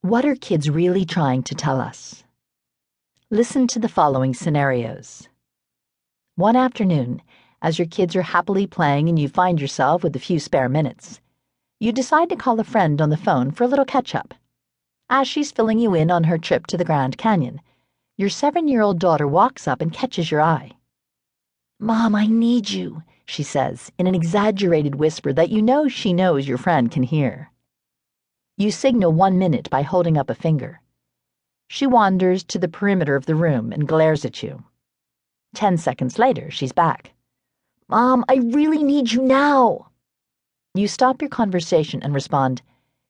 What are kids really trying to tell us? Listen to the following scenarios. One afternoon, as your kids are happily playing and you find yourself with a few spare minutes, you decide to call a friend on the phone for a little catch-up. As she's filling you in on her trip to the Grand Canyon, your 7-year-old daughter walks up and catches your eye. "Mom, I need you," she says in an exaggerated whisper that you know she knows your friend can hear. You signal 1 minute by holding up a finger. She wanders to the perimeter of the room and glares at you. 10 seconds later, she's back. "Mom, I really need you now." You stop your conversation and respond,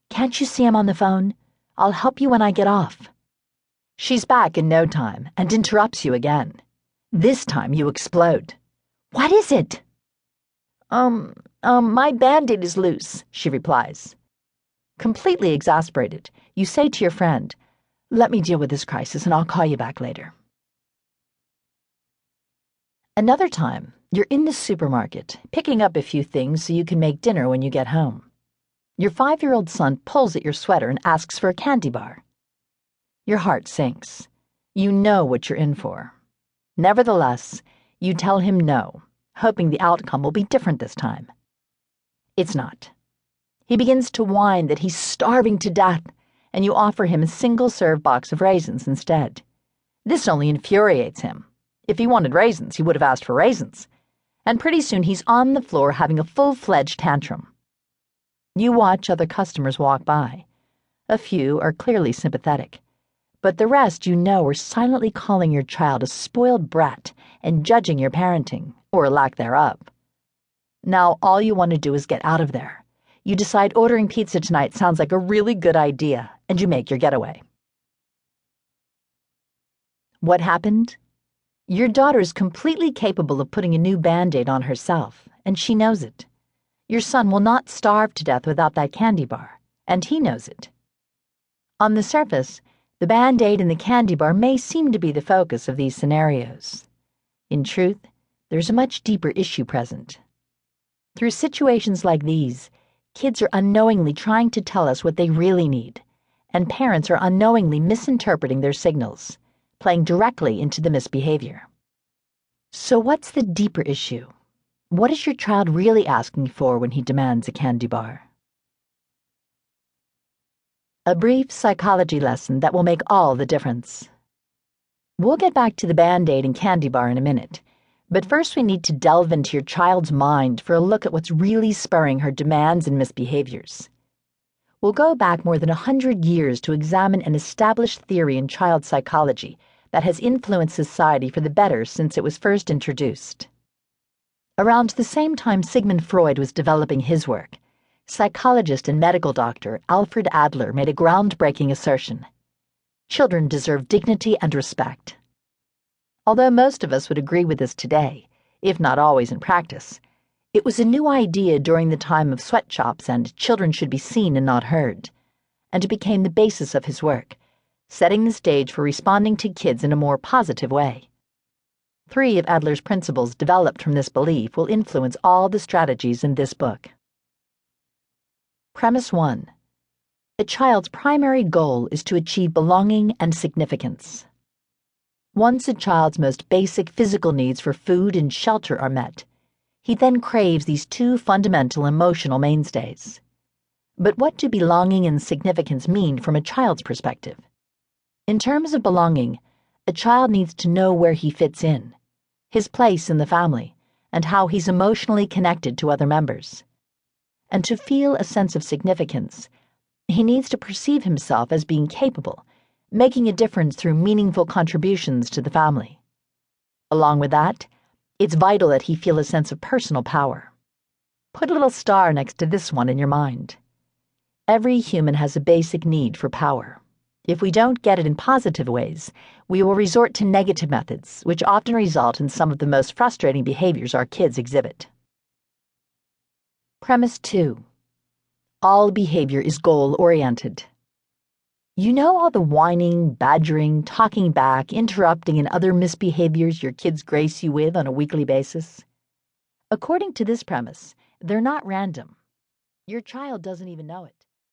"Can't you see I'm on the phone? I'll help you when I get off." She's back in no time and interrupts you again. This time you explode. "What is it?" My Band-Aid is loose," she replies. Completely exasperated, you say to your friend, "Let me deal with this crisis and I'll call you back later." Another time, you're in the supermarket, picking up a few things so you can make dinner when you get home. Your 5-year-old son pulls at your sweater and asks for a candy bar. Your heart sinks. You know what you're in for. Nevertheless, you tell him no, hoping the outcome will be different this time. It's not. He begins to whine that he's starving to death, and you offer him a single-serve box of raisins instead. This only infuriates him. If he wanted raisins, he would have asked for raisins. And pretty soon he's on the floor having a full-fledged tantrum. You watch other customers walk by. A few are clearly sympathetic, but the rest you know are silently calling your child a spoiled brat and judging your parenting, or lack thereof. Now all you want to do is get out of there. You decide ordering pizza tonight sounds like a really good idea, and you make your getaway. What happened? Your daughter is completely capable of putting a new Band-Aid on herself, and she knows it. Your son will not starve to death without that candy bar, and he knows it. On the surface, the Band-Aid and the candy bar may seem to be the focus of these scenarios. In truth, there's a much deeper issue present. Through situations like these, kids are unknowingly trying to tell us what they really need, and parents are unknowingly misinterpreting their signals, playing directly into the misbehavior. So what's the deeper issue? What is your child really asking for when he demands a candy bar? A brief psychology lesson that will make all the difference. We'll get back to the Band-Aid and candy bar in a minute, but first we need to delve into your child's mind for a look at what's really spurring her demands and misbehaviors. We'll go back more than 100 years to examine an established theory in child psychology that has influenced society for the better since it was first introduced. Around the same time Sigmund Freud was developing his work, psychologist and medical doctor Alfred Adler made a groundbreaking assertion. Children deserve dignity and respect. Although most of us would agree with this today, if not always in practice, it was a new idea during the time of sweatshops and children should be seen and not heard, and it became the basis of his work, setting the stage for responding to kids in a more positive way. 3 of Adler's principles developed from this belief will influence all the strategies in this book. Premise 1. A child's primary goal is to achieve belonging and significance. Once a child's most basic physical needs for food and shelter are met, he then craves these 2 fundamental emotional mainstays. But what do belonging and significance mean from a child's perspective? In terms of belonging, a child needs to know where he fits in, his place in the family, and how he's emotionally connected to other members. And to feel a sense of significance, he needs to perceive himself as being capable, making a difference through meaningful contributions to the family. Along with that, it's vital that he feel a sense of personal power. Put a little star next to this one in your mind. Every human has a basic need for power. If we don't get it in positive ways, we will resort to negative methods, which often result in some of the most frustrating behaviors our kids exhibit. Premise 2. All behavior is goal-oriented. You know all the whining, badgering, talking back, interrupting, and other misbehaviors your kids grace you with on a weekly basis? According to this premise, they're not random. Your child doesn't even know it.